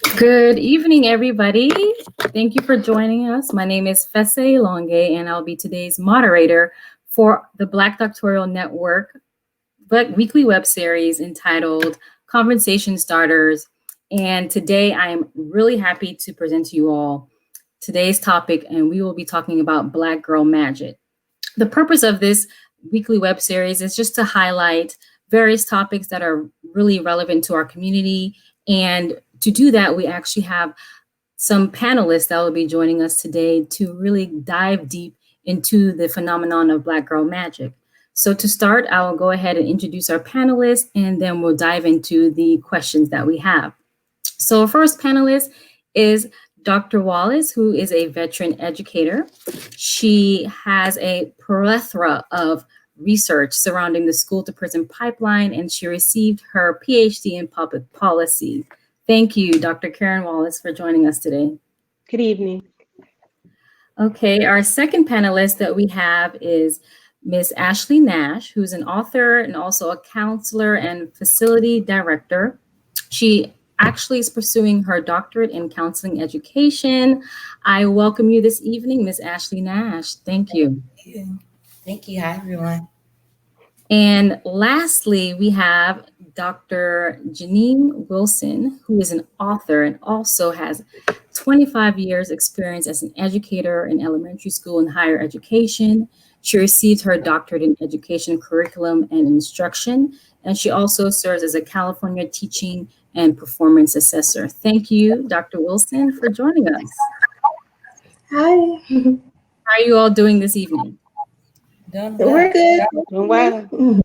Good evening, everybody. Thank you for joining us. My name is Fesse Longe, and I'll be today's moderator for the Black Doctoral Network weekly web series entitled Conversation Starters. And today I am really happy to present to you all today's topic, and we will be talking about Black Girl Magic. The purpose of this weekly web series is just to highlight various topics that are really relevant to our community. And to do that, we actually have some panelists that will be joining us today to really dive deep into the phenomenon of Black Girl Magic. So to start, I will go ahead and introduce our panelists, and then we'll dive into the questions that we have. So our first panelist is Dr. Wallace, who is a veteran educator. She has a plethora of research surrounding the school to prison pipeline, and she received her PhD in public policy. Thank you, Dr. Karen Wallace, for joining us today. Good evening. Okay, our second panelist that we have is Ms. Ashley Nash, who's an author and also a counselor and facility director. She actually is pursuing her doctorate in counseling education. I welcome you this evening, Ms. Ashley Nash. Thank you. Thank you. Hi, everyone. And lastly, we have Dr. Janine Wilson, who is an author and also has 25 years experience as an educator in elementary school and higher education. She received her doctorate in education curriculum and instruction, and she also serves as a California teaching and performance assessor. Thank you, Dr. Wilson, for joining us. Hi. How are you all doing this evening? We're good. Doing well.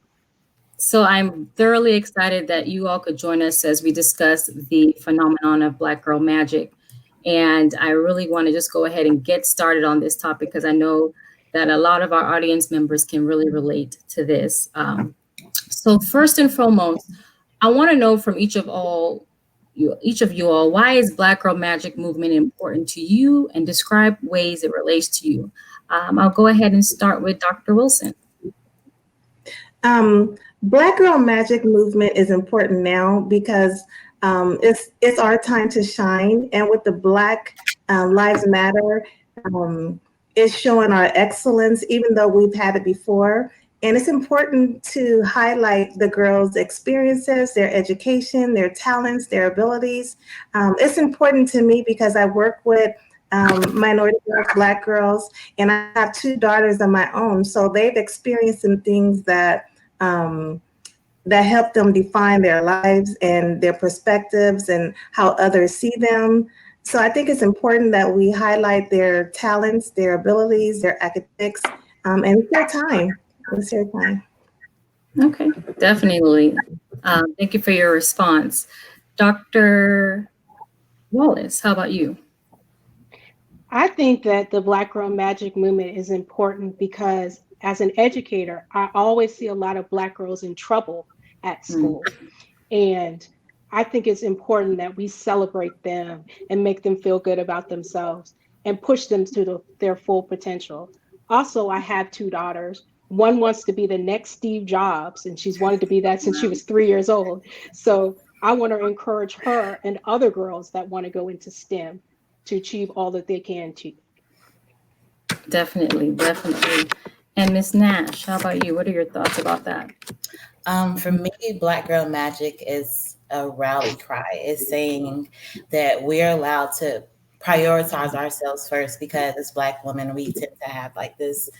So I'm thoroughly excited that you all could join us as we discuss the phenomenon of Black Girl Magic. And I really want to just go ahead and get started on this topic because I know that a lot of our audience members can really relate to this. So first and foremost, I want to know from each of you all, why is Black Girl Magic movement important to you, and describe ways it relates to you. I'll go ahead and start with Dr. Wilson. Black Girl Magic movement is important now because it's our time to shine, and with the Black Lives Matter, it's showing our excellence, even though we've had it before. And it's important to highlight the girls' experiences, their education, their talents, their abilities. It's important to me because I work with minority girls, Black girls, and I have two daughters of my own. So they've experienced some things that help them define their lives and their perspectives and how others see them. So I think it's important that we highlight their talents, their abilities, their academics, and it's their time. It's their time. Okay, definitely. Thank you for your response. Dr. Wallace, how about you? I think that the Black Girl Magic movement is important because as an educator, I always see a lot of Black girls in trouble at school. And I think it's important that we celebrate them and make them feel good about themselves and push them to their full potential. Also, I have two daughters. One wants to be the next Steve Jobs, and she's wanted to be that since she was 3 years old. So I want to encourage her and other girls that want to go into STEM to achieve all that they can achieve. Definitely. And Ms. Nash, how about you? What are your thoughts about that? For me, Black Girl Magic is a rally cry. It's saying that we're allowed to prioritize ourselves first, because as Black women, we tend to have like this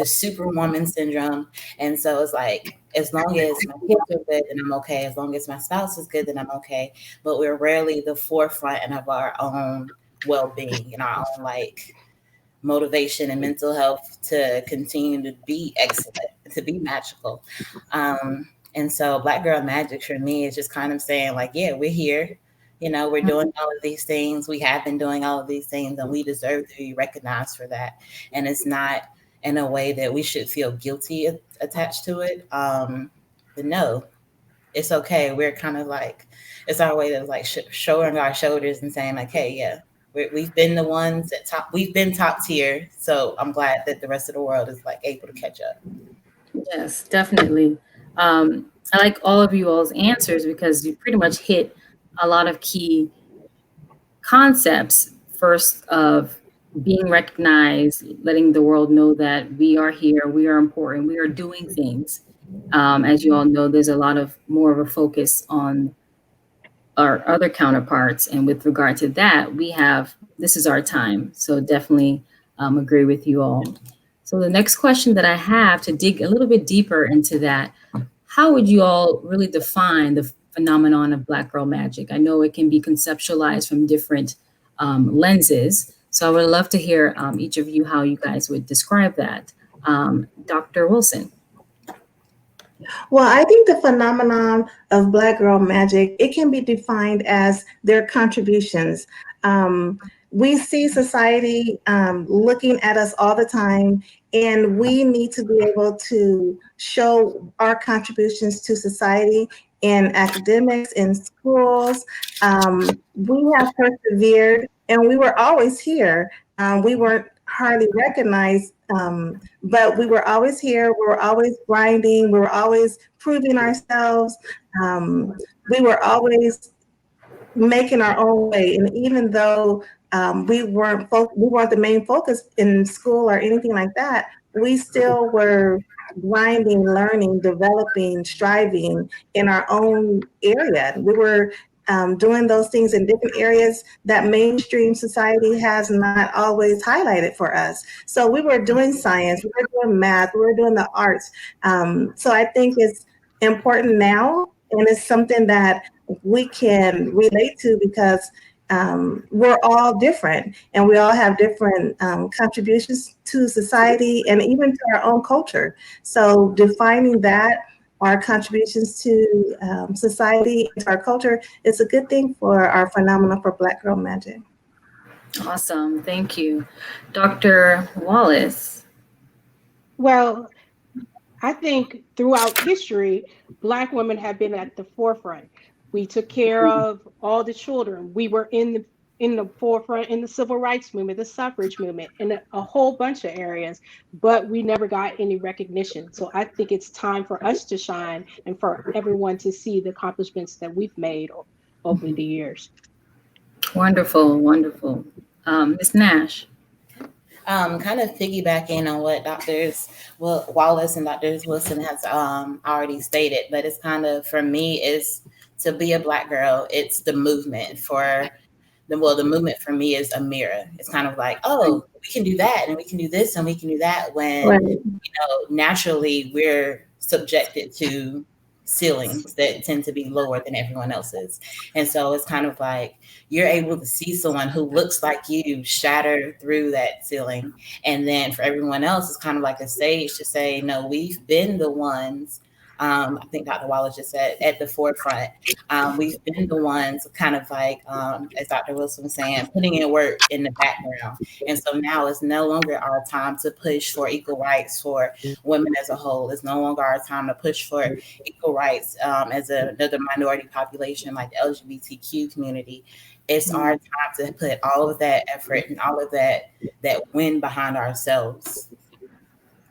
superwoman syndrome. And so it's like, as long as my kids are good, then I'm okay. As long as my spouse is good, then I'm okay. But we're rarely the forefront of our own well-being and our own like motivation and mental health to continue to be excellent, to be magical. And so Black Girl Magic for me is just kind of saying like, yeah, we're here. We're doing all of these things. We have been doing all of these things, and we deserve to be recognized for that. And it's not in a way that we should feel guilty attached to it. But no, it's okay. We're kind of like, it's our way of like showing our shoulders and saying like, hey, yeah, we've been the ones at top. We've been top tier. So I'm glad that the rest of the world is like able to catch up. Yes, definitely. I like all of you all's answers because you pretty much hit a lot of key concepts first of being recognized, letting the world know that we are here, we are important, we are doing things. As you all know, there's a lot of more of a focus on our other counterparts. And with regard to that, we have this is our time. So definitely agree with you all. So the next question that I have to dig a little bit deeper into that, how would you all really define the phenomenon of Black girl magic? I know it can be conceptualized from different lenses. So I would love to hear each of you how you guys would describe that. Dr. Wilson. Well, I think the phenomenon of Black girl magic, it can be defined as their contributions. We see society looking at us all the time, and we need to be able to show our contributions to society in academics, in schools. We have persevered, and we were always here. We weren't hardly recognized, but we were always here. We were always grinding. We were always proving ourselves. We were always making our own way. And even though we weren't the main focus in school or anything like that, we still were grinding, learning, developing, striving in our own area. We were doing those things in different areas that mainstream society has not always highlighted for us. So we were doing science, we were doing math, we were doing the arts. So I think it's important now, and it's something that we can relate to because we're all different, and we all have different contributions to society and even to our own culture. So defining that, our contributions to society, to our culture, is a good thing for our phenomenon for Black girl magic. Awesome. Thank you. Dr. Wallace. Well, I think throughout history, Black women have been at the forefront. We took care of all the children. We were in the forefront in the civil rights movement, the suffrage movement, and a whole bunch of areas, but we never got any recognition. So I think it's time for us to shine and for everyone to see the accomplishments that we've made over the years. Wonderful, wonderful. Ms. Nash. Kind of piggybacking on what Wallace and Dr. Wilson has already stated, but it's kind of, for me, is to be a Black girl, it's the movement the movement for me is a mirror. It's kind of like, oh, we can do that, and we can do this, and we can do that, when, Right. Naturally we're subjected to ceilings that tend to be lower than everyone else's. And so it's kind of like you're able to see someone who looks like you shatter through that ceiling. And then for everyone else, it's kind of like a stage to say, no, we've been the ones. I think Dr. Wallace just said, at the forefront. We've been the ones kind of like, as Dr. Wilson was saying, putting in work in the background. And so now it's no longer our time to push for equal rights for women as a whole. It's no longer our time to push for equal rights as another minority population like the LGBTQ community. It's our time to put all of that effort and all of that win behind ourselves.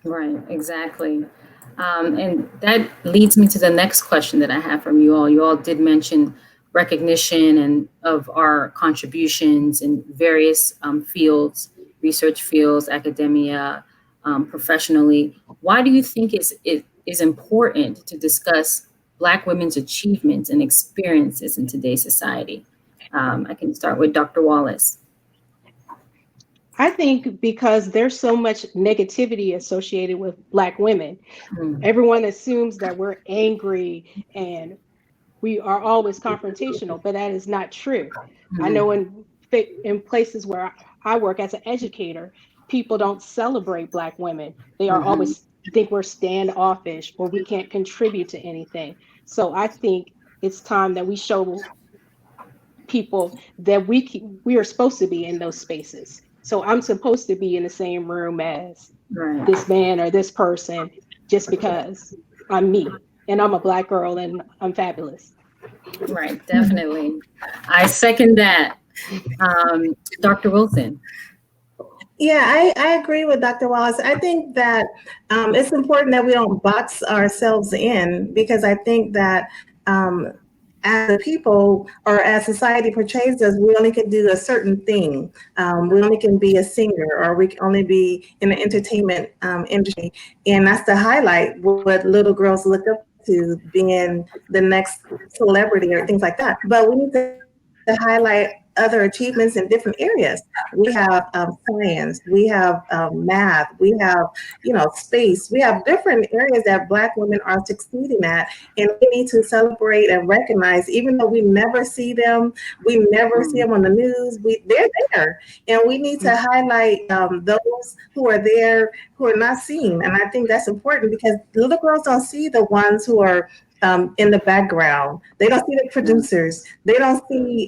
Right, exactly. And that leads me to the next question that I have from you all. You all did mention recognition and of our contributions in various fields, research fields, academia, professionally. Why do you think it is important to discuss Black women's achievements and experiences in today's society? I can start with Dr. Wallace. I think because there's so much negativity associated with Black women. Everyone assumes that we're angry and we are always confrontational, but that is not true. I know in places where I work as an educator, people don't celebrate Black women. They are always think we're standoffish or we can't contribute to anything. So I think it's time that we show people that we are supposed to be in those spaces. So I'm supposed to be in the same room as this man or this person just because I'm me and I'm a Black girl and I'm fabulous. Right, definitely. I second that. Dr. Wilson. Yeah, I agree with Dr. Wallace. I think that it's important that we don't box ourselves in, because I think that as a people or as society portrays us, we only can do a certain thing. We only can be a singer, or we can only be in the entertainment industry. And that's to highlight what little girls look up to, being the next celebrity or things like that. But we need to highlight other achievements in different areas. We have science, we have math, we have, space. We have different areas that Black women are succeeding at, and we need to celebrate and recognize, even though we never see them, we never see them on the news. They're there, and we need to highlight those who are there, who are not seen. And I think that's important because little girls don't see the ones who are in the background. They don't see the producers. They don't see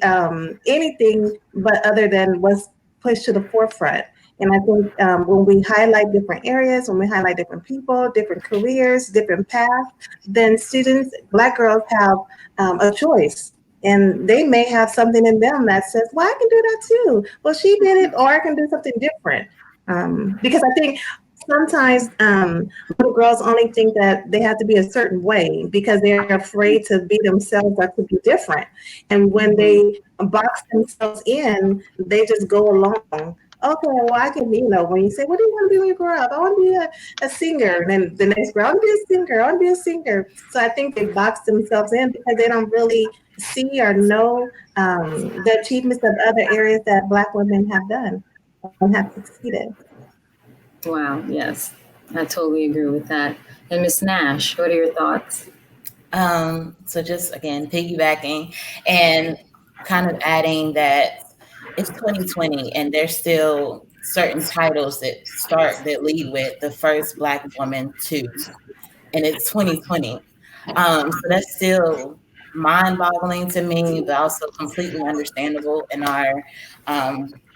anything but other than what's pushed to the forefront. And I think when we highlight different areas, when we highlight different people, different careers, different paths, then students, Black girls have a choice. And they may have something in them that says, well, I can do that too. Well, she did it, or I can do something different. Because I think sometimes little girls only think that they have to be a certain way because they're afraid to be themselves or to be different. And when they box themselves in, they just go along. Okay, well, I can, when you say, what do you want to be when you grow up? I want to be a singer. And then the next girl, I want to be a singer. I want to be a singer. So I think they box themselves in because they don't really see or know the achievements of other areas that Black women have done and have succeeded. Wow, yes, I totally agree with that. And Miss Nash, what are your thoughts? So just again, piggybacking and kind of adding that it's 2020 and there's still certain titles that lead with the first Black woman to, and it's 2020. So that's still mind-boggling to me, but also completely understandable in our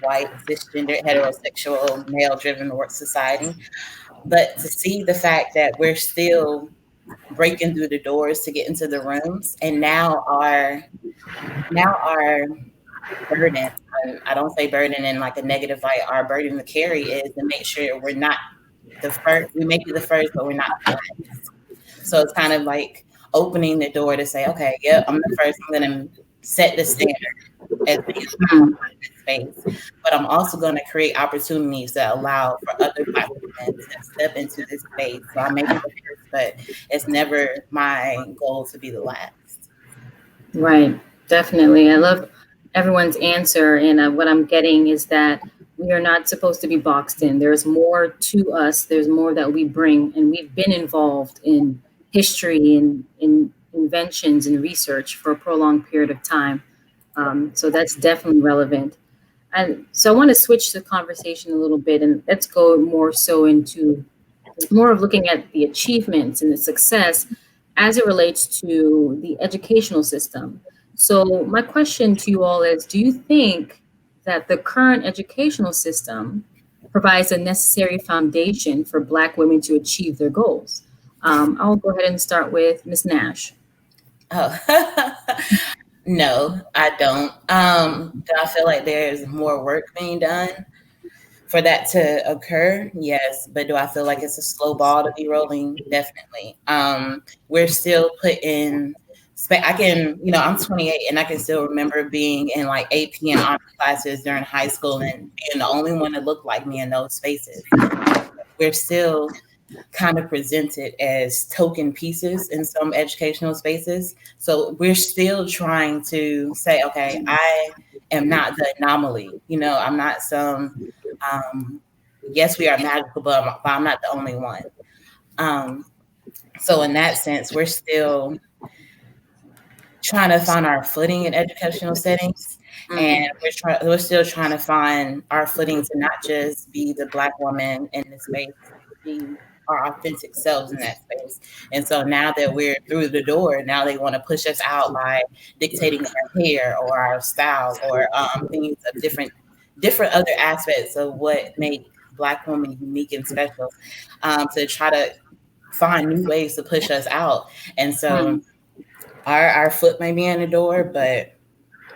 white, cisgender, heterosexual, male-driven work society. But to see the fact that we're still breaking through the doors to get into the rooms, and now our burden, and I don't say burden in like a negative light, our burden to carry is to make sure we're not the first. We may be the first, but we're not the last. So it's kind of like opening the door to say, okay, yep, I'm the first. I'm going to set the standard as the space, but I'm also going to create opportunities that allow for other Black women to step into this space. So I may be the first, but it's never my goal to be the last. Right, definitely. I love everyone's answer, and what I'm getting is that we are not supposed to be boxed in. There's more to us. There's more that we bring, and we've been involved in history and in inventions and research for a prolonged period of time. So that's definitely relevant. And so I want to switch the conversation a little bit, and let's go more so into more of looking at the achievements and the success as it relates to the educational system. So my question to you all is, do you think that the current educational system provides a necessary foundation for Black women to achieve their goals? I'll go ahead and start with Ms. Nash. Oh, no, I don't. Do I feel like there's more work being done for that to occur? Yes, but do I feel like it's a slow ball to be rolling? Definitely. We're still putting. I can, I'm 28 and I can still remember being in like AP and honor classes during high school and being the only one that looked like me in those spaces. We're still kind of presented as token pieces in some educational spaces. So we're still trying to say, okay, I am not the anomaly. I'm not some, yes, we are magical, but I'm not the only one. So in that sense, we're still trying to find our footing in educational settings. And we're still trying to find our footing to not just be the Black woman in the space, be our authentic selves in that space. And so now that we're through the door, now they want to push us out by dictating our hair or our style or things of different other aspects of what make Black women unique and special, to try to find new ways to push us out. And so our foot may be in the door, but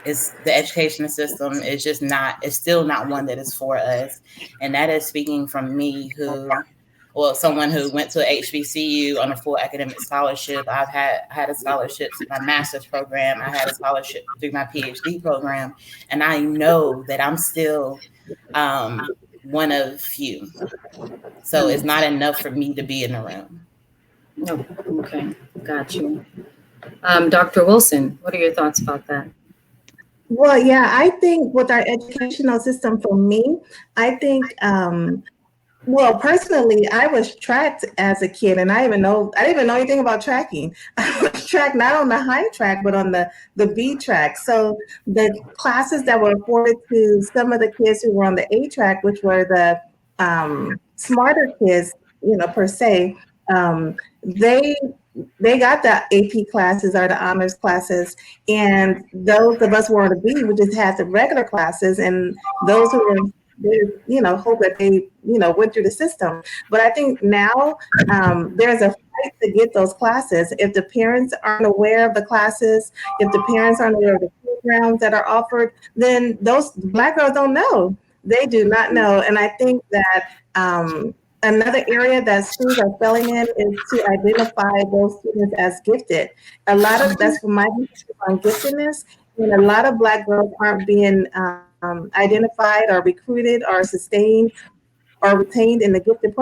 it's the education system is just not, it's still not one that is for us. And that is speaking from me who someone who went to HBCU on a full academic scholarship. I had a scholarship through my master's program. I had a scholarship through my PhD program, and I know that I'm still one of few. So it's not enough for me to be in the room. Oh, okay, got you. Dr. Wilson, what are your thoughts about that? Well, yeah, I think with our educational system, for me, I think, well, personally, I was tracked as a kid, and I didn't even know anything about tracking. I was tracked not on the high track, but on the B track. So the classes that were afforded to some of the kids who were on the A track, which were the smarter kids, per se, they got the AP classes or the honors classes, and those of us who were on the B, we just had the regular classes, and those who were hope that they, went through the system. But I think now there's a fight to get those classes. If the parents aren't aware of the classes, if the parents aren't aware of the programs that are offered, then those Black girls don't know. They do not know. And I think that another area that schools are failing in is to identify those students as gifted. A lot of that's from my research on giftedness, and a lot of Black girls aren't being identified or recruited or sustained or retained in the gifted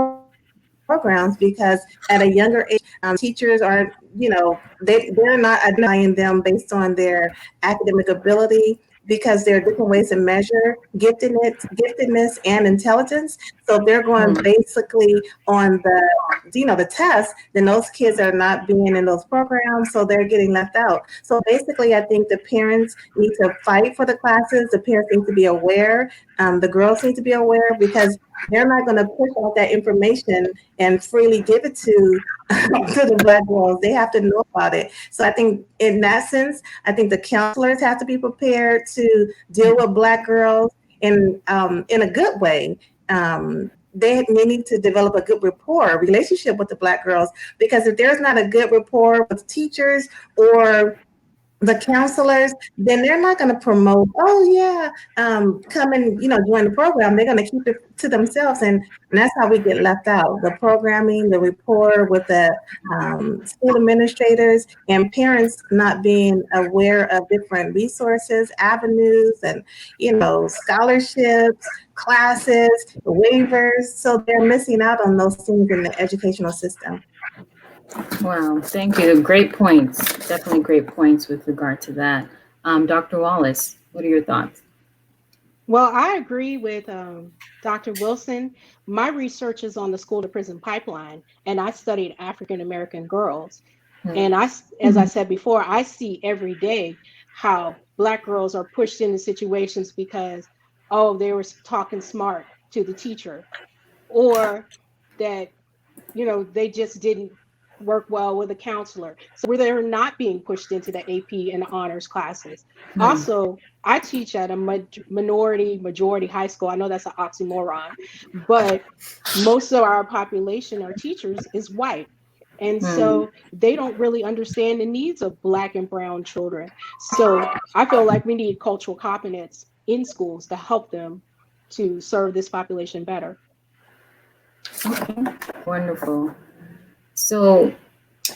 programs because at a younger age, teachers are, they're not identifying them based on their academic ability, because there are different ways to measure giftedness and intelligence. So if they're going basically on the test, then those kids are not being in those programs, so they're getting left out. So basically, I think the parents need to fight for the classes. The parents need to be aware. The girls need to be aware, because they're not going to push out that information and freely give it to the Black girls. They have to know about it. So I think in that sense, I think the counselors have to be prepared to deal with Black girls in a good way. They need to develop a good relationship with the Black girls, because if there's not a good rapport with teachers or the counselors, then they're not going to promote, come and, join the program. They're going to keep it to themselves. And that's how we get left out. The programming, the rapport with the school administrators, and parents not being aware of different resources, avenues, and, scholarships, classes, waivers. So they're missing out on those things in the educational system. Wow, thank you. Great points. Definitely great points with regard to that. Dr. Wallace, what are your thoughts? Well, I agree with Dr. Wilson. My research is on the school to prison pipeline, and I studied African American girls. And as I said before, I see every day how Black girls are pushed into situations because, they were talking smart to the teacher, or that, they just didn't work well with a counselor. So where they're not being pushed into the AP and the honors classes. Also, I teach at a majority high school. I know that's an oxymoron, but most of our population, our teachers, is white. And so they don't really understand the needs of Black and brown children. So I feel like we need cultural competence in schools to help them to serve this population better. Okay, wonderful. So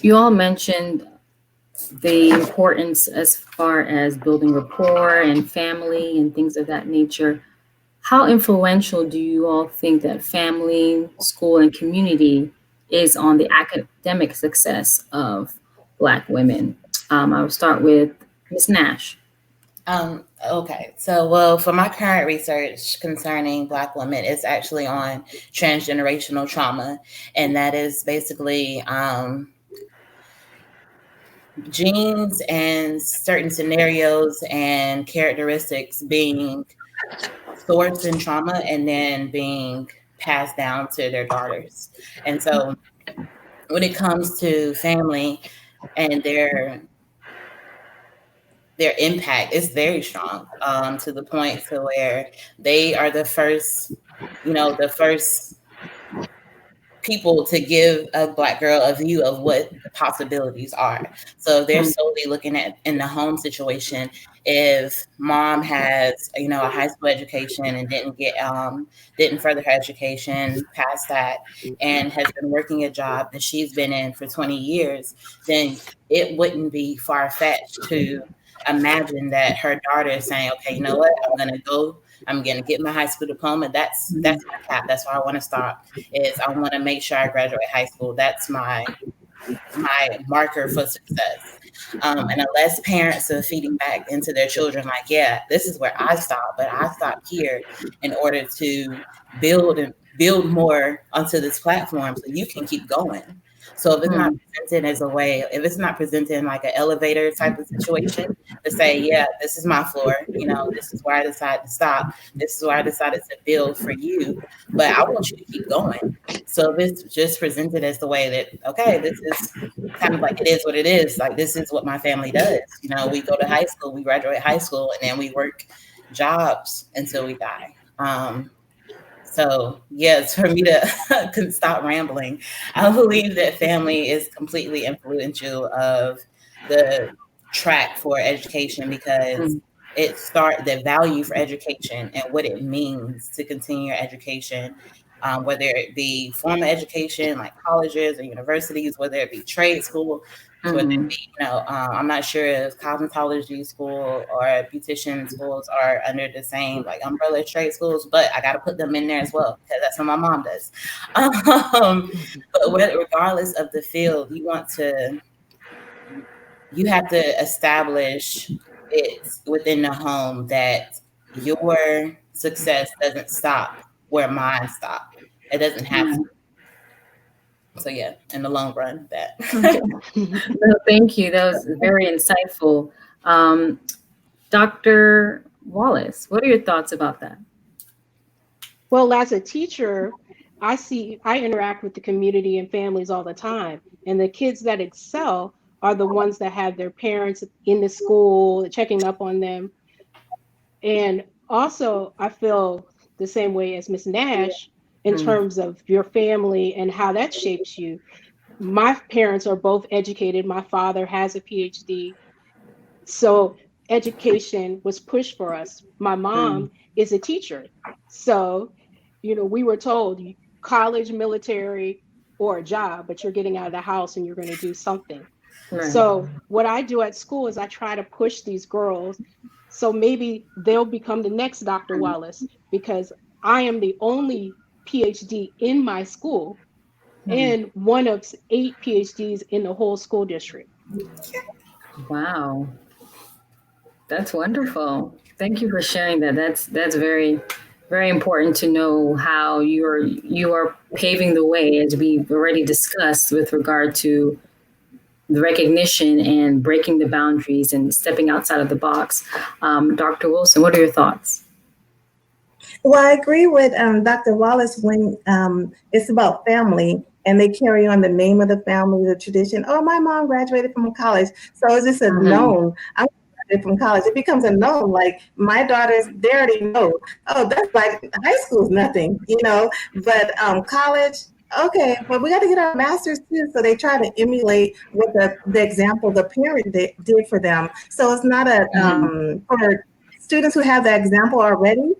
you all mentioned the importance as far as building rapport and family and things of that nature. How influential do you all think that family, school, and community is on the academic success of Black women? I will start with Ms. Nash. Okay. So, for my current research concerning Black women, it's actually on transgenerational trauma. And that is basically genes and certain scenarios and characteristics being sourced in trauma and then being passed down to their daughters. And so when it comes to family and their impact is very strong, to the point to where they are the first people to give a Black girl a view of what the possibilities are. So if they're solely looking at in the home situation, if mom has, a high school education and didn't further her education past that and has been working a job that she's been in for 20 years, then it wouldn't be far-fetched to imagine that her daughter is saying, okay, you know what, I'm gonna get my high school diploma. That's my cap. That's where I want to stop. Is I want to make sure I graduate high school. That's my marker for success. And unless parents are feeding back into their children, like, yeah, this is where I stop, but I stop here in order to build more onto this platform so you can keep going. So if it's not presented as a way, if it's not presented in like an elevator type of situation to say, yeah, this is my floor, this is where I decided to stop. This is where I decided to build for you, but I want you to keep going. So if it's just presented as the way that, okay, this is kind of like, it is what it is. Like, this is what my family does. We go to high school, we graduate high school, and then we work jobs until we die. So yes, for me to stop rambling, I believe that family is completely influential of the track for education because the value for education and what it means to continue your education, whether it be formal education like colleges or universities, whether it be trade school, whether it be, I'm not sure if cosmetology school or beautician schools are under the same like umbrella trade schools, but I got to put them in there as well because that's what my mom does. But regardless of the field, you have to establish it within the home that your success doesn't stop where mine stopped. It doesn't have to. So yeah, in the long run, that. No, thank you. That was very insightful. Dr. Wallace, what are your thoughts about that? Well, as a teacher, I interact with the community and families all the time. And the kids that excel are the ones that have their parents in the school, checking up on them. And also, I feel the same way as Miss Nash in terms of your family and how that shapes you. My parents are both educated. My father has a PhD. So education was pushed for us. My mom is a teacher. So, we were told college, military, or a job, but you're getting out of the house and you're going to do something. Right. So what I do at school is I try to push these girls. So maybe they'll become the next Dr. Wallace because I am the only PhD in my school and one of 8 PhDs in the whole school district. Wow. That's wonderful. Thank you for sharing that. That's very, very important to know how you are paving the way, as we've already discussed, with regard to the recognition and breaking the boundaries and stepping outside of the box. Dr. Wilson, what are your thoughts? Well, I agree with Dr. Wallace when it's about family and they carry on the name of the family, the tradition. Oh, my mom graduated from college. So it's just a known. I'm graduated from college. It becomes a known. Like my daughters, they already know. Oh, that's like high school's nothing, But college, okay, but we got to get our masters too. So they try to emulate what the example the parent did for them. So it's not for students who have that example already,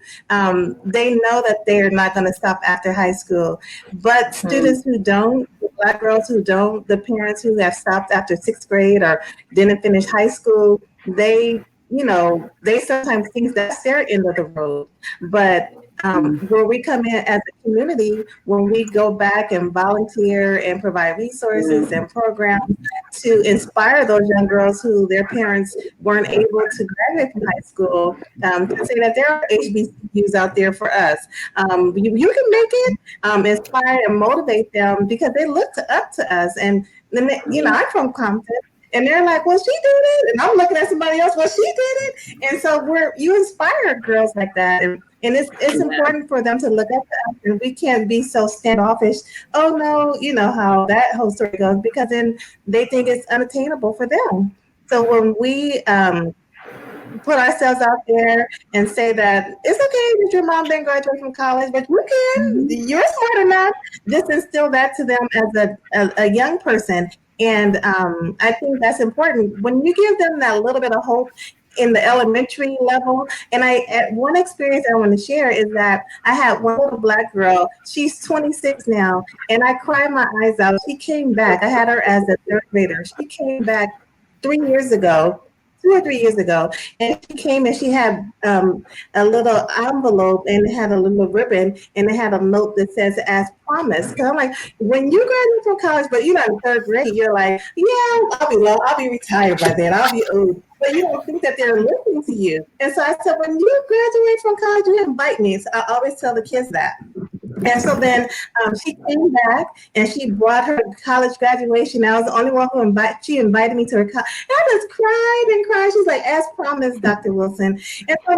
they know that they're not going to stop after high school. But students who don't, Black girls who don't, the parents who have stopped after 6th grade or didn't finish high school, they sometimes think that's their end of the road. But where we come in as a community, when we go back and volunteer and provide resources and programs to inspire those young girls who their parents weren't able to graduate from high school, to say that there are HBCUs out there for us. You can make it, inspire and motivate them because they look up to us. And then, I'm from Compton. And they're like, well, she did it. And I'm looking at somebody else, well, she did it. And so you inspire girls like that. And it's important for them to look up to us. And we can't be so standoffish. Oh, no, you know how that whole story goes, because then they think it's unattainable for them. So when we put ourselves out there and say that it's okay that your mom didn't graduate from college, but you can, you're smart enough, just instill that to them as a young person. And I think that's important. When you give them that little bit of hope, in the elementary level. And one experience I want to share is that I had one little black girl. She's 26 now, and I cried my eyes out. She came back. I had her as a third grader. She came back 3 years ago. 2 or 3 years ago, and she came and she had a little envelope and it had a little ribbon and it had a note that says "as promised." Because I'm like, when you graduate from college, but you're not in third grade, you're like, yeah, I'll be retired by then. I'll be old. But you don't think that they're listening to you. And so I said, when you graduate from college, you invite me. So I always tell the kids that. And so then she came back and she brought her college graduation. I was the only one who she invited me to her college. I just cried and cried. She's like, as promised, Dr. Wilson. And so,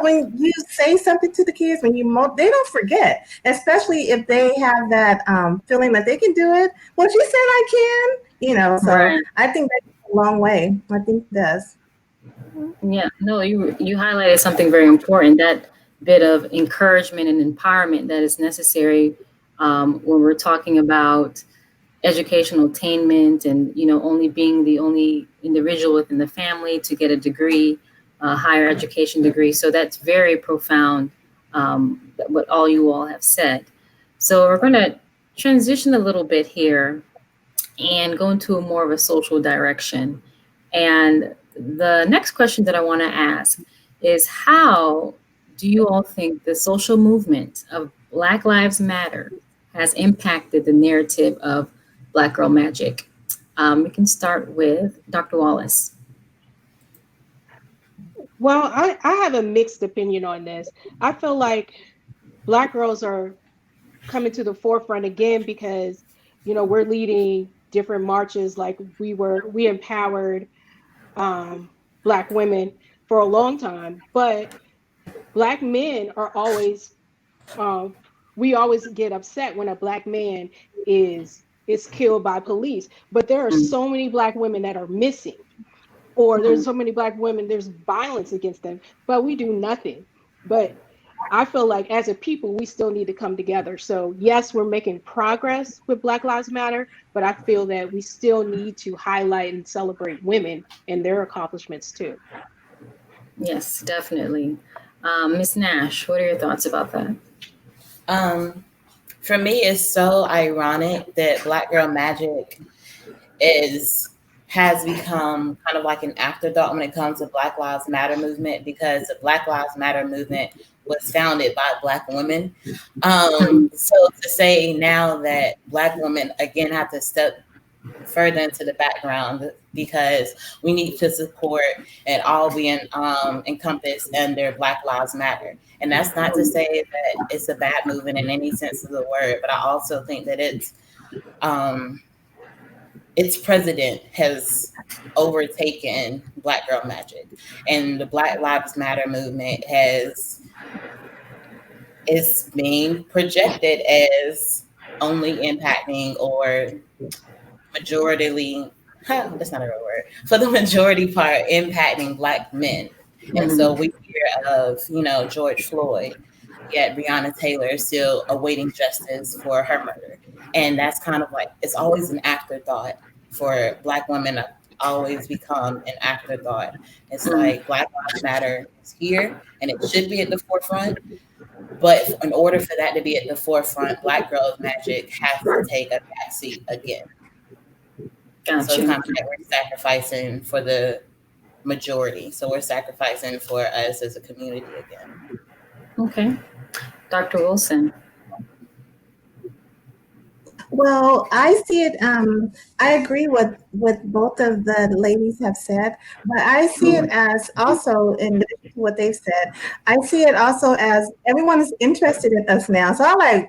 when you say something to the kids, they don't forget, especially if they have that feeling that they can do it. Well, she said I can, so Right. I think that's a long way. I think it does. Yeah, no, you highlighted something very important, that bit of encouragement and empowerment that is necessary when we're talking about educational attainment and, only being the only individual within the family to get a degree, a higher education degree. So that's very profound, what all you all have said. So we're going to transition a little bit here and go into a more of a social direction. And the next question that I want to ask is, how do you all think the social movement of Black Lives Matter has impacted the narrative of Black Girl Magic? We can start with Dr. Wallace. Well, I have a mixed opinion on this. I feel like Black girls are coming to the forefront again because, we're leading different marches. Like we empowered Black women for a long time, but Black men are always, we always get upset when a Black man is killed by police. But there are so many Black women that are missing, or there's so many Black women, there's violence against them, but we do nothing. But I feel like as a people, we still need to come together. So yes, we're making progress with Black Lives Matter, but I feel that we still need to highlight and celebrate women and their accomplishments too. Yes, definitely. Ms. Nash, what are your thoughts about that? For me, it's so ironic that Black Girl Magic has become kind of like an afterthought when it comes to Black Lives Matter movement, because the Black Lives Matter movement was founded by Black women. So to say now that Black women again have to step further into the background because we need to support and all be encompassed under Black Lives Matter. And that's not to say that it's a bad movement in any sense of the word, but I also think that its president has overtaken Black Girl Magic, and the Black Lives Matter movement is being projected as only impacting or that's not a real word, for the majority part impacting Black men. And so we hear of, George Floyd, yet Breonna Taylor is still awaiting justice for her murder. And that's kind of like, it's always an afterthought for Black women to always become an afterthought. It's like Black Lives Matter is here and it should be at the forefront. But in order for that to be at the forefront, Black Girls Magic has to take a backseat again. Gotcha. So it's kind of like we're sacrificing for the majority. So we're sacrificing for us as a community again. Okay. Dr. Wilson. Well, I see it. I agree with both of the ladies have said, but I see it as also, in addition to what they've said, I see it also as everyone is interested in us now. So I've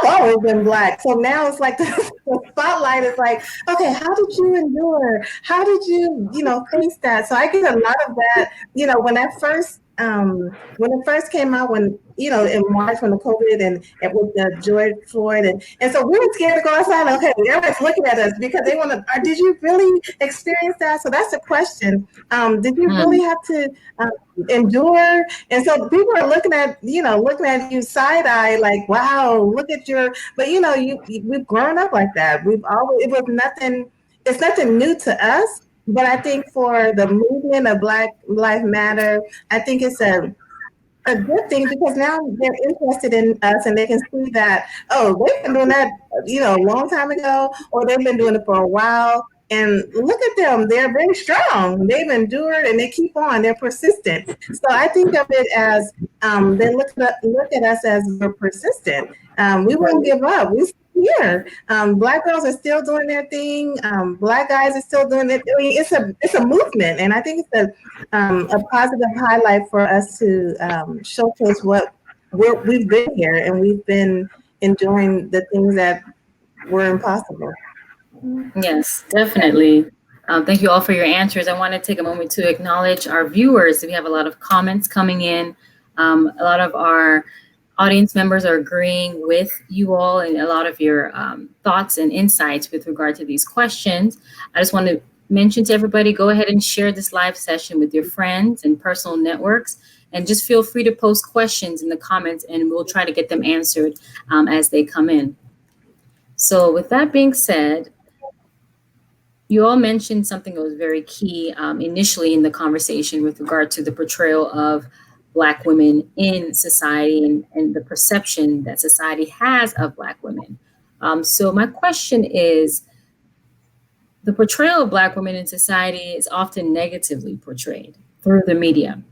always been Black. So now it's like the spotlight is like, okay, how did you endure? How did you, face that? So I get a lot of that, when it first came out, in March when the COVID and with the George Floyd and so we were scared to go outside. Okay, everybody's looking at us because they want to. Did you really experience that? So that's the question. Did you really have to endure? And so people are looking at you side eye, like, wow, look at your. But we've grown up like that. We've always. It was nothing. It's nothing new to us. But I think for the movement of Black Lives Matter, I think it's a good thing because now they're interested in us and they can see that, oh, they've been doing that, a long time ago, or they've been doing it for a while. And look at them, they're very strong. They've endured and they keep on, they're persistent. So I think of it as they look at us as we're persistent. We won't give up. We here. Black girls are still doing their thing. Black guys are still doing it. I mean, it's a movement, and I think it's a positive highlight for us to showcase we've been here and we've been enjoying the things that were impossible. Yes, definitely. Thank you all for your answers. I want to take a moment to acknowledge our viewers. We have a lot of comments coming in. A lot of our audience members are agreeing with you all and a lot of your thoughts and insights with regard to these questions. I just want to mention to everybody, go ahead and share this live session with your friends and personal networks. And just feel free to post questions in the comments and we'll try to get them answered as they come in. So with that being said, you all mentioned something that was very key initially in the conversation with regard to the portrayal of Black women in society and the perception that society has of Black women. So my question is, the portrayal of Black women in society is often negatively portrayed through the media.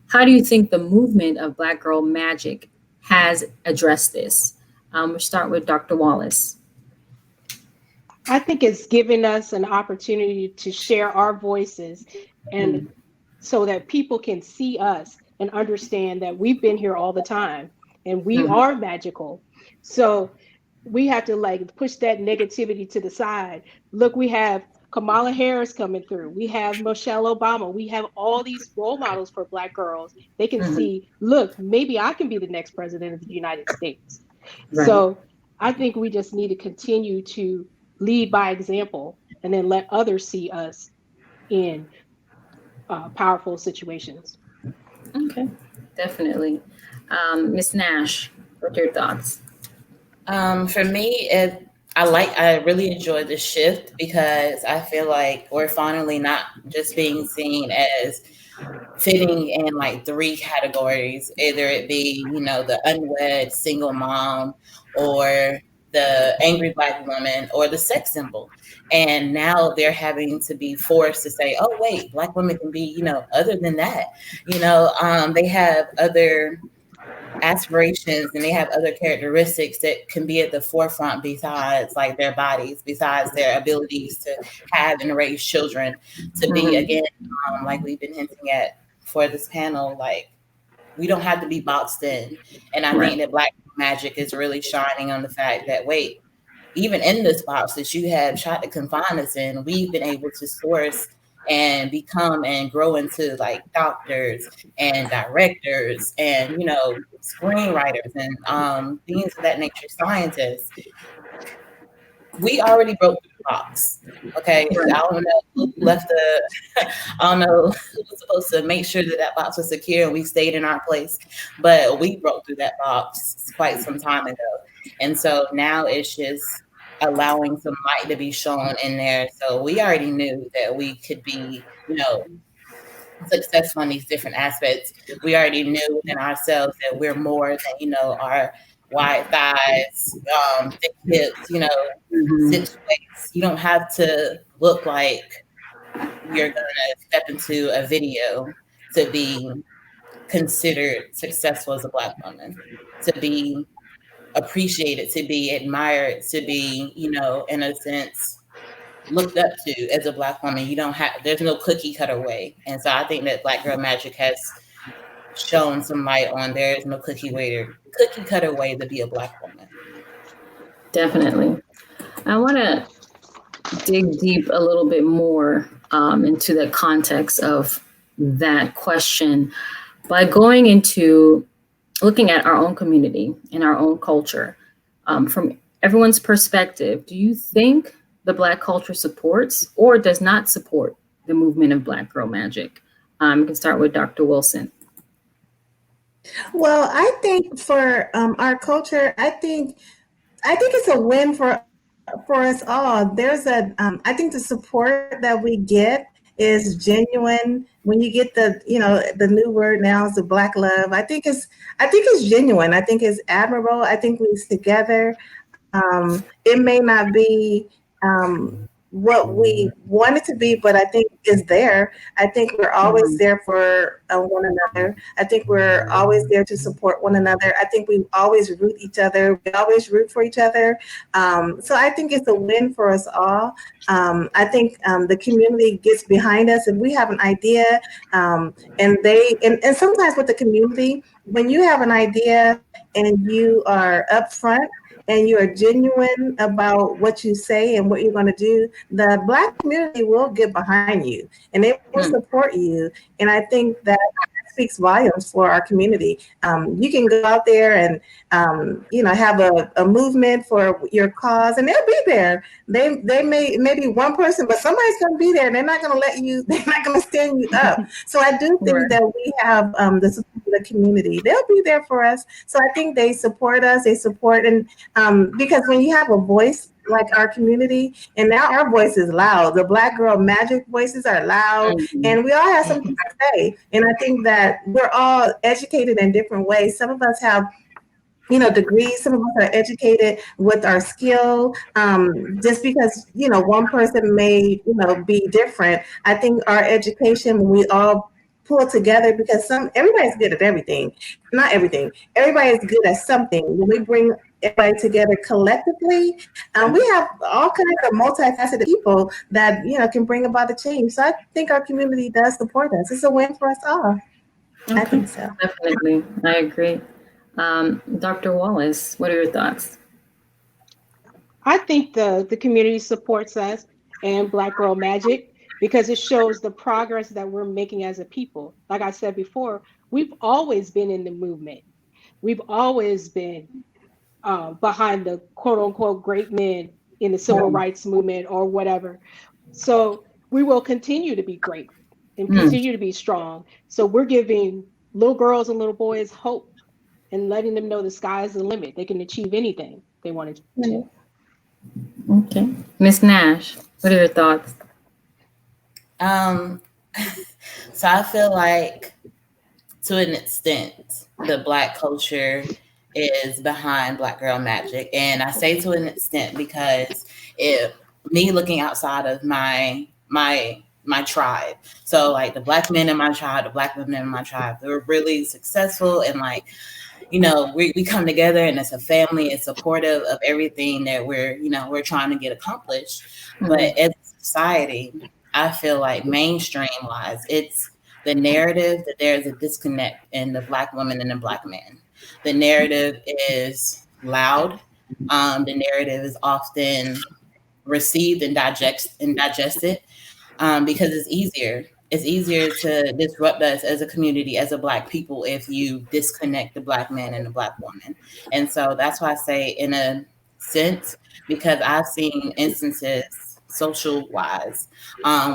How do you think the movement of Black Girl Magic has addressed this? We'll start with Dr. Wallace. I think it's given us an opportunity to share our voices and so that people can see us and understand that we've been here all the time and we are magical. So we have to like push that negativity to the side. Look, we have Kamala Harris coming through. We have Michelle Obama. We have all these role models for Black girls. They can see, look, maybe I can be the next president of the United States. Right. So I think we just need to continue to lead by example and then let others see us in powerful situations. Okay, definitely. Ms. Nash, what are your thoughts? For me, I really enjoy the shift because I feel like we're finally not just being seen as fitting in like three categories, either it be, the unwed single mom or the angry Black woman or the sex symbol. And now they're having to be forced to say, oh, wait, Black women can be, other than that. They have other aspirations and they have other characteristics that can be at the forefront besides like their bodies, besides their abilities to have and raise children, to be, again, like we've been hinting at for this panel, like we don't have to be boxed in. And I think that Black Magic is really shining on the fact that, wait, even in this box that you have tried to confine us in, we've been able to source and become and grow into like doctors and directors and, screenwriters and things of that nature, scientists. We already broke the box. Okay. I don't know who left I don't know who was supposed to make sure that box was secure and we stayed in our place, but we broke through that box quite some time ago. And so now it's just allowing some light to be shown in there. So we already knew that we could be, successful in these different aspects. We already knew within ourselves that we're more than, our wide thighs, thick hips, 6 waist. You don't have to look like you're going to step into a video to be considered successful as a Black woman, to be appreciated, to be admired, to be, in a sense, looked up to as a Black woman. There's no cookie cutter way. And so I think that Black Girl Magic has shown some light on there is no cookie cutter way to be a Black woman. Definitely. I want to dig deep a little bit more into the context of that question by going into looking at our own community and our own culture. From everyone's perspective, do you think the Black culture supports or does not support the movement of Black Girl Magic? We can start with Dr. Wilson. Well, I think for our culture, I think it's a win for us all. There's I think the support that we get is genuine. When you get the new word now is the Black love. I think it's genuine. I think it's admirable. I think we're together. It may not be what we want it to be, but I think it's there. I think we're always Mhm. there for one another. I think we're always there to support one another. I think we always root each other. We always root for each other. So I think it's a win for us all. I think the community gets behind us if we have an idea, and sometimes with the community, when you have an idea and you are upfront and you are genuine about what you say and what you're going to do, the Black community will get behind you and they will Mm. support you. And I think that speaks volumes for our community. You can go out there and have a movement for your cause, and they'll be there. They maybe one person, but somebody's going to be there. And they're not going to let you. They're not going to stand you up. So I do think Right. that we have the support of the community. They'll be there for us. So I think they support us. They support, and because when you have a voice like our community, and now our voice is loud. The Black Girl Magic voices are loud, Mhm. and we all have something to say. And I think that we're all educated in different ways. Some of us have degrees. Some of us are educated with our skill. Just because one person may be different, I think our education, when we all pull together, because everybody's good at everything, not everything. Everybody is good at something. When we bring everybody together collectively, we have all kinds of multifaceted people that can bring about the change. So I think our community does support us. It's a win for us all. I Okay. think so. Definitely. I agree. Dr. Wallace, what are your thoughts? I think the community supports us and Black Girl Magic because it shows the progress that we're making as a people. Like I said before, we've always been in the movement. We've always been behind the quote unquote great men in the civil rights movement or whatever. So we will continue to be great and Mm. continue to be strong. So we're giving little girls and little boys hope and letting them know the sky is the limit. They can achieve anything they wanted to. Okay. Miss Nash, what are your thoughts? Um, so I feel like to an extent, the Black culture is behind Black Girl Magic. And I say to an extent because it me looking outside of my tribe. So like the Black men in my tribe, the Black women in my tribe, they were really successful and like, we come together and it's a family, it's supportive of everything that we're trying to get accomplished. But Mhm. as a society, I feel like mainstream wise, it's the narrative that there's a disconnect in the Black woman and the Black man. The narrative is loud. The narrative is often received and digested because it's easier. It's easier to disrupt us as a community, as a Black people, if you disconnect the Black man and the Black woman. And so that's why I say, in a sense, because I've seen instances, social wise,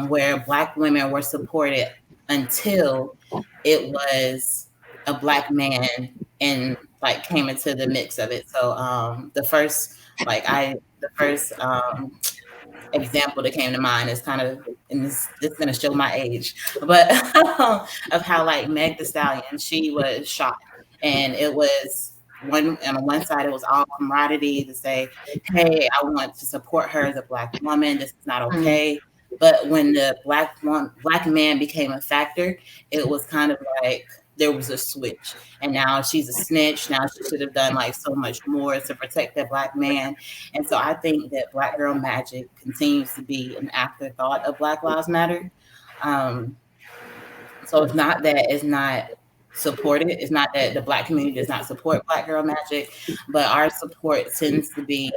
where Black women were supported until it was a Black man and like came into the mix of it. So the first example that came to mind is kind of, and it's going to show my age, but of how like Meg the Stallion, she was shot, and it was on one side it was all camaraderie to say, hey, I want to support her as a Black woman. This is not Mm. okay. But when the Black man became a factor, it was kind of like there was a switch, and now she's a snitch. Now she should have done like so much more to protect that Black man. And so I think that Black Girl Magic continues to be an afterthought of Black Lives Matter. Um, so it's not that it's not supported. It's not that the Black community does not support Black Girl Magic, but our support tends to be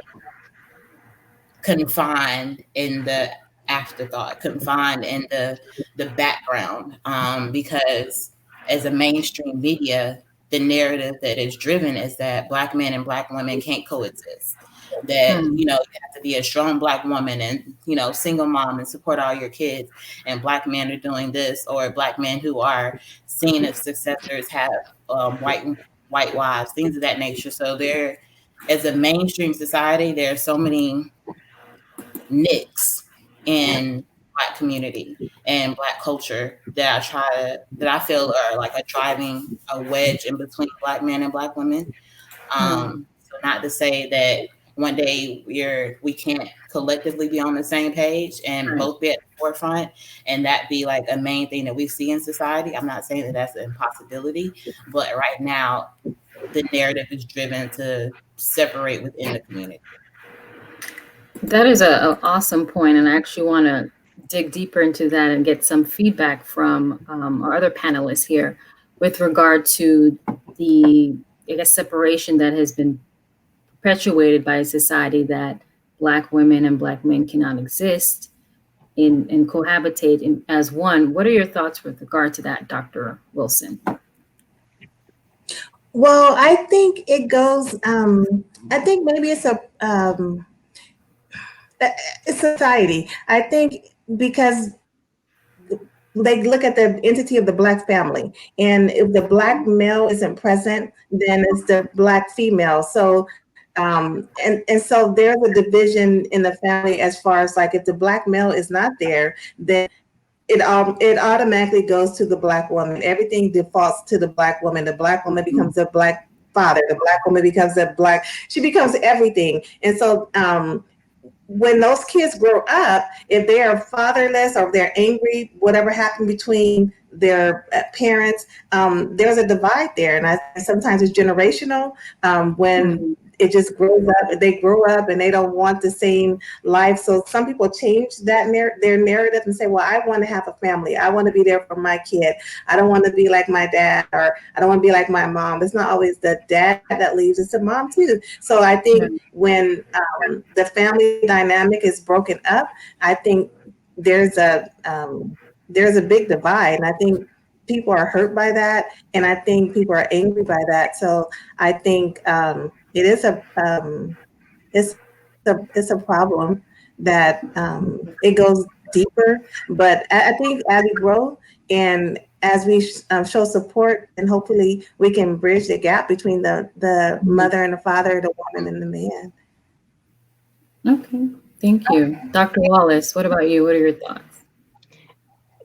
confined in the afterthought, confined in the background, because as a mainstream media, the narrative that is driven is that Black men and Black women can't coexist. That Mm. you have to be a strong Black woman and single mom and support all your kids, and Black men are doing this, or Black men who are seen as successors have white wives, things of that nature. So there, as a mainstream society, there are so many nicks in Black community and Black culture that I feel are like a wedge in between Black men and Black women. So not to say that one day we can't collectively be on the same page and both be at the forefront, and that be like a main thing that we see in society. I'm not saying that that's an impossibility, but right now the narrative is driven to separate within the community. That is an awesome point, and I actually want to dig deeper into that and get some feedback from our other panelists here with regard to the, I guess, separation that has been perpetuated by society, that Black women and Black men cannot exist and cohabitate as one. What are your thoughts with regard to that, Dr. Wilson? Well, I think it goes, I think maybe it's society. I think because they look at the entity of the Black family, and if the Black male isn't present, then it's the Black female. So and so there's a division in the family as far as like if the Black male is not there, then it automatically goes to the Black woman. Everything defaults to the Black woman. The Black woman becomes a Black father. The Black woman becomes she becomes everything. And so when those kids grow up, if they are fatherless or if they're angry, whatever happened between their parents, there's a divide there. And sometimes it's generational when it just grows up. They grow up and they don't want the same life. So some people change that their narrative and say, well, I want to have a family. I want to be there for my kid. I don't want to be like my dad, or I don't want to be like my mom. It's not always the dad that leaves, it's the mom too. So I think when the family dynamic is broken up, I think there's a big divide. And I think people are hurt by that. And I think people are angry by that. So I think it is it's a problem that it goes deeper. But I think as we grow and as we show support, and hopefully we can bridge the gap between the mother and the father, the woman and the man. Okay, thank you. Dr. Wallace, what about you? What are your thoughts?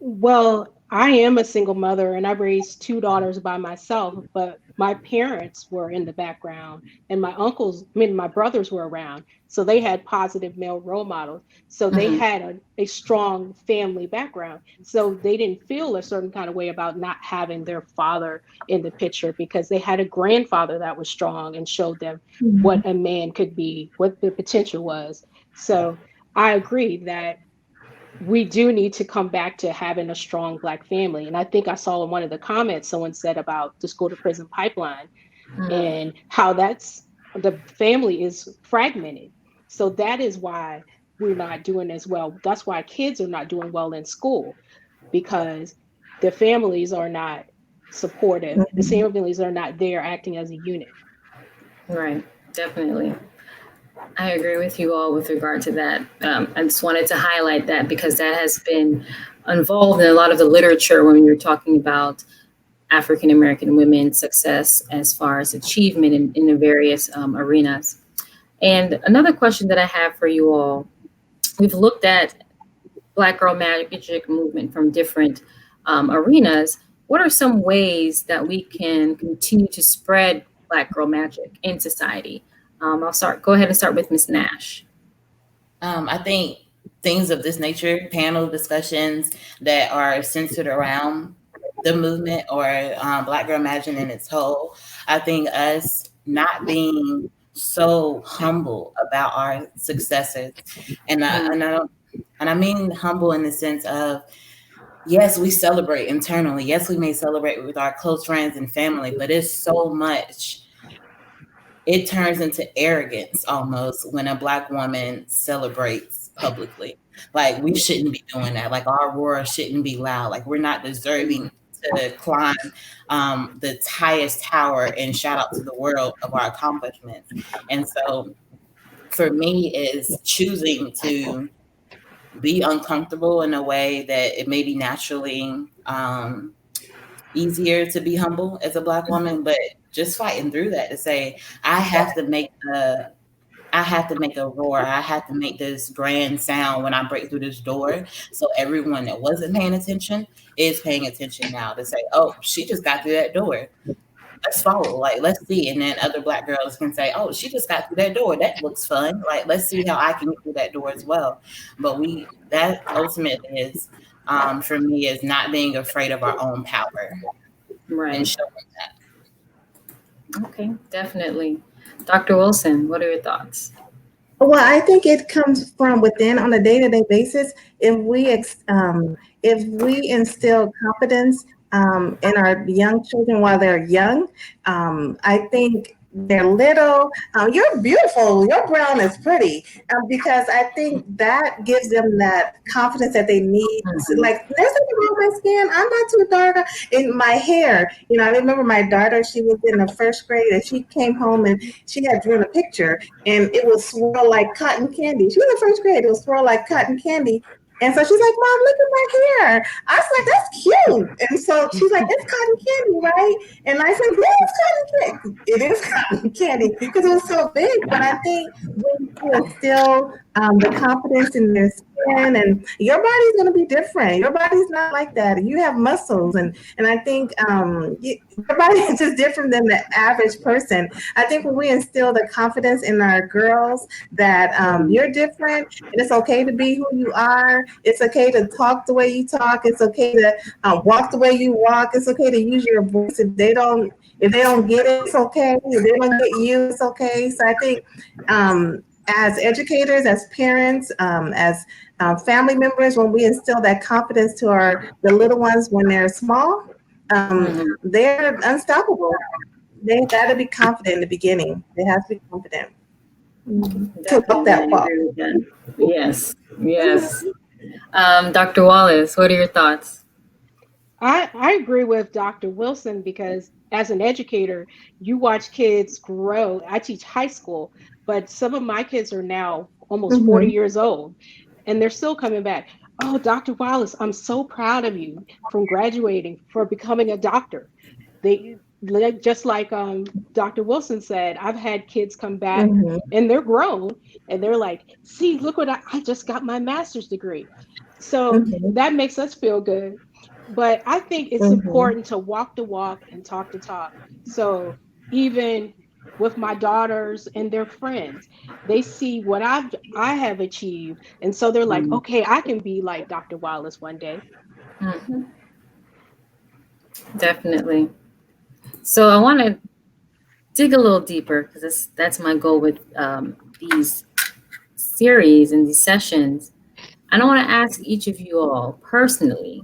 Well, I am a single mother and I raised two daughters by myself, but my parents were in the background and my brothers were around. So they had positive male role models. So they had a strong family background. So they didn't feel a certain kind of way about not having their father in the picture because they had a grandfather that was strong and showed them what a man could be, what the potential was. So I agree that we do need to come back to having a strong Black family. And I think I saw in one of the comments someone said about the school to prison pipeline and how the family is fragmented. So that is why we're not doing as well. That's why kids are not doing well in school, because the families are not supportive. The families are not there acting as a unit. Right, definitely. I agree with you all with regard to that. I just wanted to highlight that because that has been involved in a lot of the literature when you're talking about African American women's success as far as achievement in the various arenas. And another question that I have for you all, we've looked at Black Girl Magic movement from different arenas. What are some ways that we can continue to spread Black Girl Magic in society? Go ahead and start with Ms. Nash. I think things of this nature, panel discussions that are centered around the movement or Black Girl Magic in its whole. I think us not being so humble about our successes, and I mean humble in the sense of, yes, we celebrate internally. Yes, we may celebrate with our close friends and family, but it's so much. It turns into arrogance almost when a Black woman celebrates publicly. Like, we shouldn't be doing that. Like, our roar shouldn't be loud. Like, we're not deserving to climb the highest tower and shout out to the world of our accomplishments. And so for me is choosing to be uncomfortable in a way that it may be naturally easier to be humble as a Black woman, but just fighting through that to say, I have to make I have to make a roar. I have to make this grand sound when I break through this door. So everyone that wasn't paying attention is paying attention now to say, oh, she just got through that door. Let's follow. Like, let's see. And then other Black girls can say, oh, she just got through that door. That looks fun. Like, let's see how I can get through that door as well. But that ultimately is, for me, is not being afraid of our own power and Right. showing that. Okay, definitely. Dr. Wilson, what are your thoughts? Well, I think it comes from within on a day-to-day basis. If we instill confidence in our young children while they're young, I think they're little. You're beautiful. Your brown is pretty because I think that gives them that confidence that they need. Like, there's nothing wrong with my skin. I'm not too dark. In my hair, I remember my daughter. She was in the first grade, and she came home and she had drawn a picture, and it was swirl like cotton candy. She was in first grade. It was swirl like cotton candy. And so she's like, Mom, look at my hair. I was like, that's cute. And so she's like, it's cotton candy, right? And I said, yeah, it's cotton candy. It is cotton candy because it was so big. But I think when you instill the confidence in their skin, and your body's going to be different. Your body's not like that. You have muscles. And I think your body is just different than the average person. I think when we instill the confidence in our girls that you're different and it's okay to be who you are. It's okay to talk the way you talk. It's okay to walk the way you walk. It's okay to use your voice. If they don't get it, it's okay. If they don't get you, it's okay. So I think as educators, as parents, as family members, when we instill that confidence to the little ones when they're small, they're unstoppable. They got to be confident in the beginning. They have to be confident to walk that walk. Yes, yes. Dr. Wallace, what are your thoughts? I agree with Dr. Wilson because as an educator, you watch kids grow. I teach high school, but some of my kids are now almost 40 years old, and they're still coming back. Oh, Dr. Wallace, I'm so proud of you from graduating, for becoming a doctor. They just like Dr. Wilson said, I've had kids come back and they're grown and they're like, see, look what I just got my master's degree. So that makes us feel good. But I think it's important to walk the walk and talk the talk. So even with my daughters and their friends, they see what I have achieved. And so they're like, okay, I can be like Dr. Wallace one day. Definitely. So I want to dig a little deeper because that's my goal with these series and these sessions. And I want to ask each of you all personally,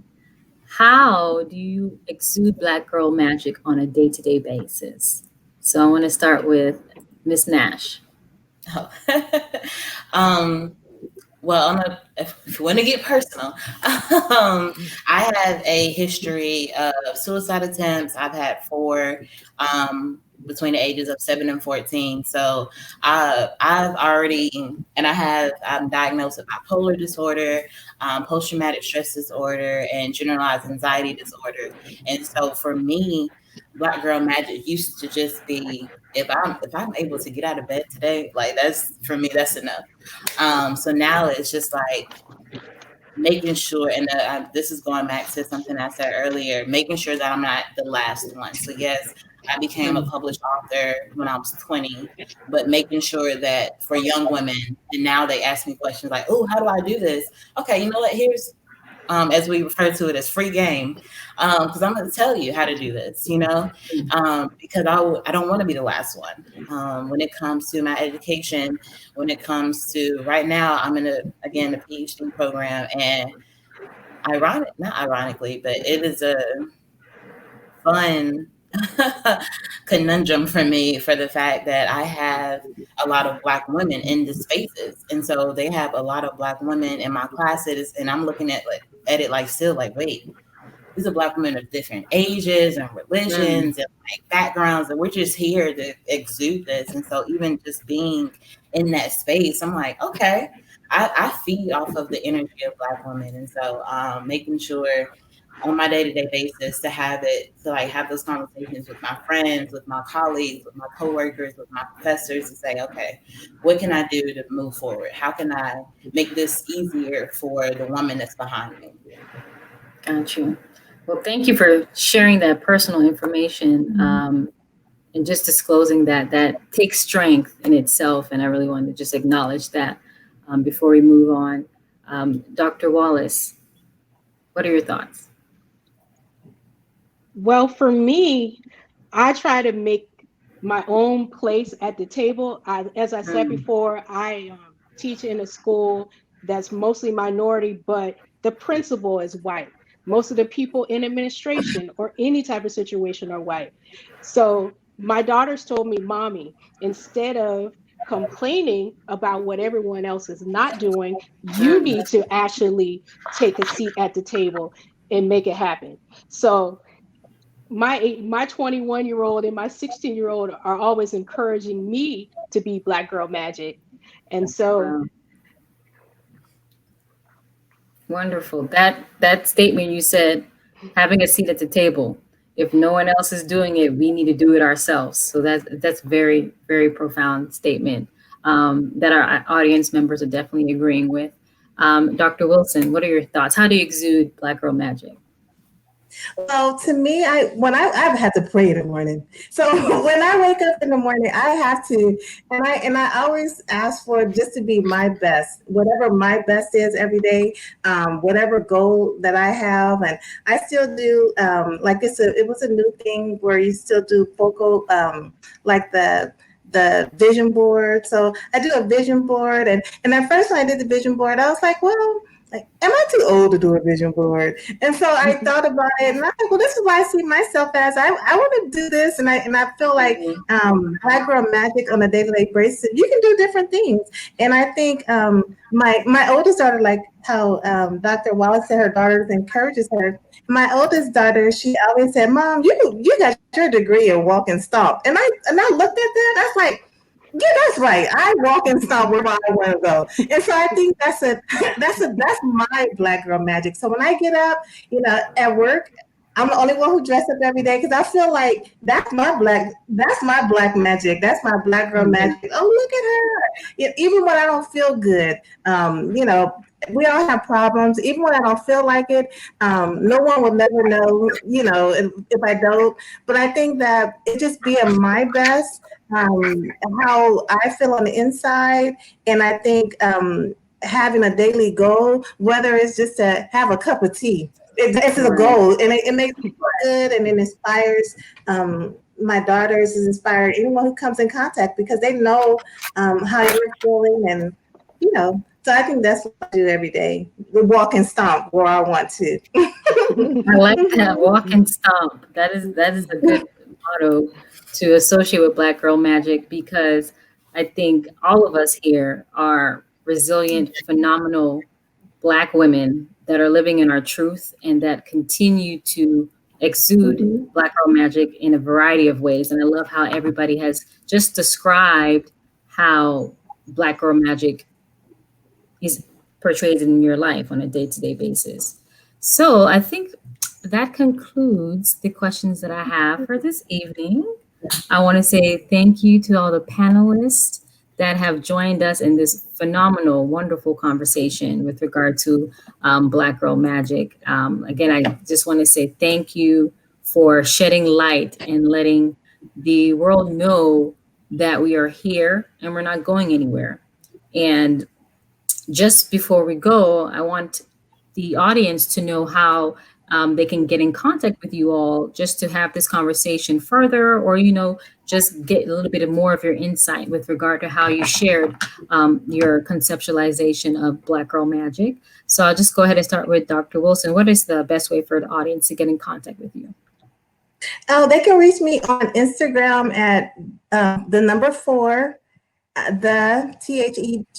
how do you exude Black girl magic on a day-to-day basis? So I want to start with Miss Nash. Well, if you want to get personal, I have a history of suicide attempts. I've had 4 between the ages of 7 and 14. So I'm diagnosed with bipolar disorder, post-traumatic stress disorder, and generalized anxiety disorder. And so for me, Black girl magic used to just be, if I'm able to get out of bed today, like that's enough. So now it's just like making sure, and this is going back to something I said earlier, making sure that I'm not the last one. So yes, I became a published author when I was 20, but making sure that for young women, and now they ask me questions like, oh, how do I do this? Okay, you know what, here's, as we refer to it as free game, because I'm going to tell you how to do this, because I don't want to be the last one. When it comes to my education, when it comes to right now, I'm in the PhD program, and not ironically, but it is a fun conundrum for me for the fact that I have a lot of Black women in the spaces. And so they have a lot of Black women in my classes, and I'm looking at it like still like, wait, these are Black women of different ages and religions and like backgrounds, and we're just here to exude this. And so even just being in that space, I'm like, okay, I feed off of the energy of Black women. And so making sure on my day-to-day basis, to have those conversations with my friends, with my colleagues, with my coworkers, with my professors, to say, okay, what can I do to move forward? How can I make this easier for the woman that's behind me? Got you. Well, thank you for sharing that personal information, and just disclosing that. That takes strength in itself, and I really wanted to just acknowledge that before we move on. Dr. Wallace, what are your thoughts? Well, for me, I try to make my own place at the table. As I said Mm, before, I teach in a school that's mostly minority, but the principal is white. Most of the people in administration or any type of situation are white. So my daughters told me, Mommy, instead of complaining about what everyone else is not doing, you mm. need to actually take a seat at the table and make it happen. So my 21-year-old and my 16-year-old are always encouraging me to be Black Girl Magic. And so Wow. Wonderful. That statement you said, having a seat at the table. If no one else is doing it, we need to do it ourselves. So that's very, very profound statement that our audience members are definitely agreeing with. Dr. Wilson, what are your thoughts? How do you exude Black Girl Magic? Well, to me, I've had to pray in the morning. So when I wake up in the morning, I have to, and I always ask for just to be my best, whatever my best is every day, whatever goal that I have, and I still do. Like it was a new thing where you still do focal, like the vision board. So I do a vision board, and at first when I did the vision board, I was like, well, like, am I too old to do a vision board? And so I thought about it, and I thought, well, this is why I see myself as I want to do this, and I feel like Mhm. Black Girl Magic on a day-to-day basis, you can do different things. And I think my oldest daughter, like how Dr. Wallace said, her daughter encourages her. My oldest daughter, she always said, "Mom, you got your degree in walk and stomp," and I looked at that, that's like. Yeah, that's right. I walk and stomp wherever I want to go, and so I think that's my Black Girl Magic. So when I get up, at work, I'm the only one who dress up every day because I feel like that's my Black magic. That's my Black Girl Mhm. Magic. Oh, look at her. Even when I don't feel good, we all have problems. Even when I don't feel like it, no one will never know, if I don't. But I think that it just being my best, how I feel on the inside, and I think having a daily goal, whether it's just to have a cup of tea, this is a Right. goal, and it makes me feel good, and it inspires my daughters, is inspired anyone who comes in contact because they know how you're feeling, and so I think that's what I do every day. Walk and stomp where I want to. I like that. Walk and stomp. That is a good motto to associate with Black Girl Magic, because I think all of us here are resilient, phenomenal Black women that are living in our truth and that continue to exude Mhm. Black Girl Magic in a variety of ways. And I love how everybody has just described how Black Girl Magic is portrayed in your life on a day-to-day basis. So I think that concludes the questions that I have for this evening. I want to say thank you to all the panelists that have joined us in this phenomenal, wonderful conversation with regard to Black Girl Magic. Again, I just want to say thank you for shedding light and letting the world know that we are here and we're not going anywhere. And just before we go, I want the audience to know how they can get in contact with you all just to have this conversation further, or, just get a little bit of more of your insight with regard to how you shared your conceptualization of Black Girl Magic. So I'll just go ahead and start with Dr. Wilson. What is the best way for the audience to get in contact with you? Oh, they can reach me on Instagram at the number 4, the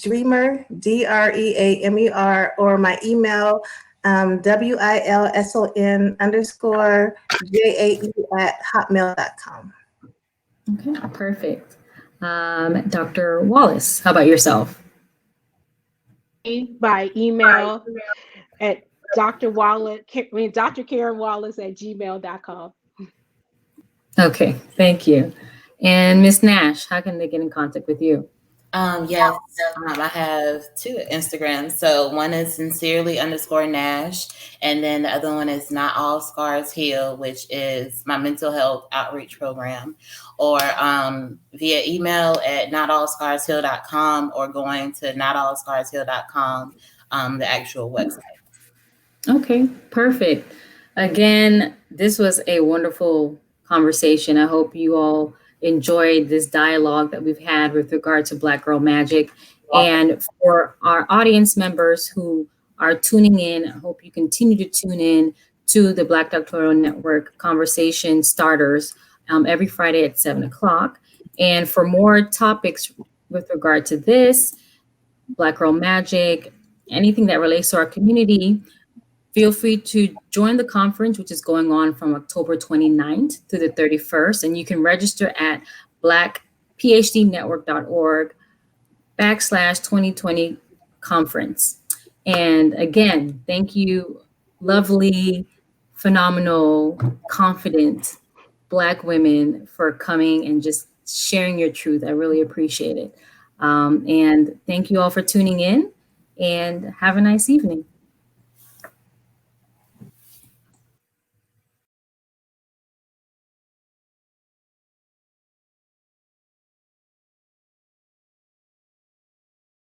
Dreamer, DREAMER, or my email, WILSON_JAE@hotmail.com. Okay, perfect. Dr. Wallace, how about yourself? by email at Dr. Wallace, Dr. Karen Wallace at gmail.com. Okay, thank you. And Miss Nash, how can they get in contact with you? Yes, I have two Instagrams. So one is sincerely_Nash, and then the other one is Not All Scars Heal, which is my mental health outreach program, or via email at notallscarsheal.com or going to notallscarsheal.com, the actual website. Okay, perfect. Again, this was a wonderful conversation. I hope you all enjoyed this dialogue that we've had with regard to Black Girl Magic. And for our audience members who are tuning in, I hope you continue to tune in to the Black Doctoral Network conversation starters every Friday at 7 o'clock. And for more topics with regard to this, Black Girl Magic, anything that relates to our community, feel free to join the conference, which is going on from October 29th to the 31st. And you can register at blackphdnetwork.org/2020 conference. And again, thank you, lovely, phenomenal, confident Black women, for coming and just sharing your truth. I really appreciate it. And thank you all for tuning in, and have a nice evening.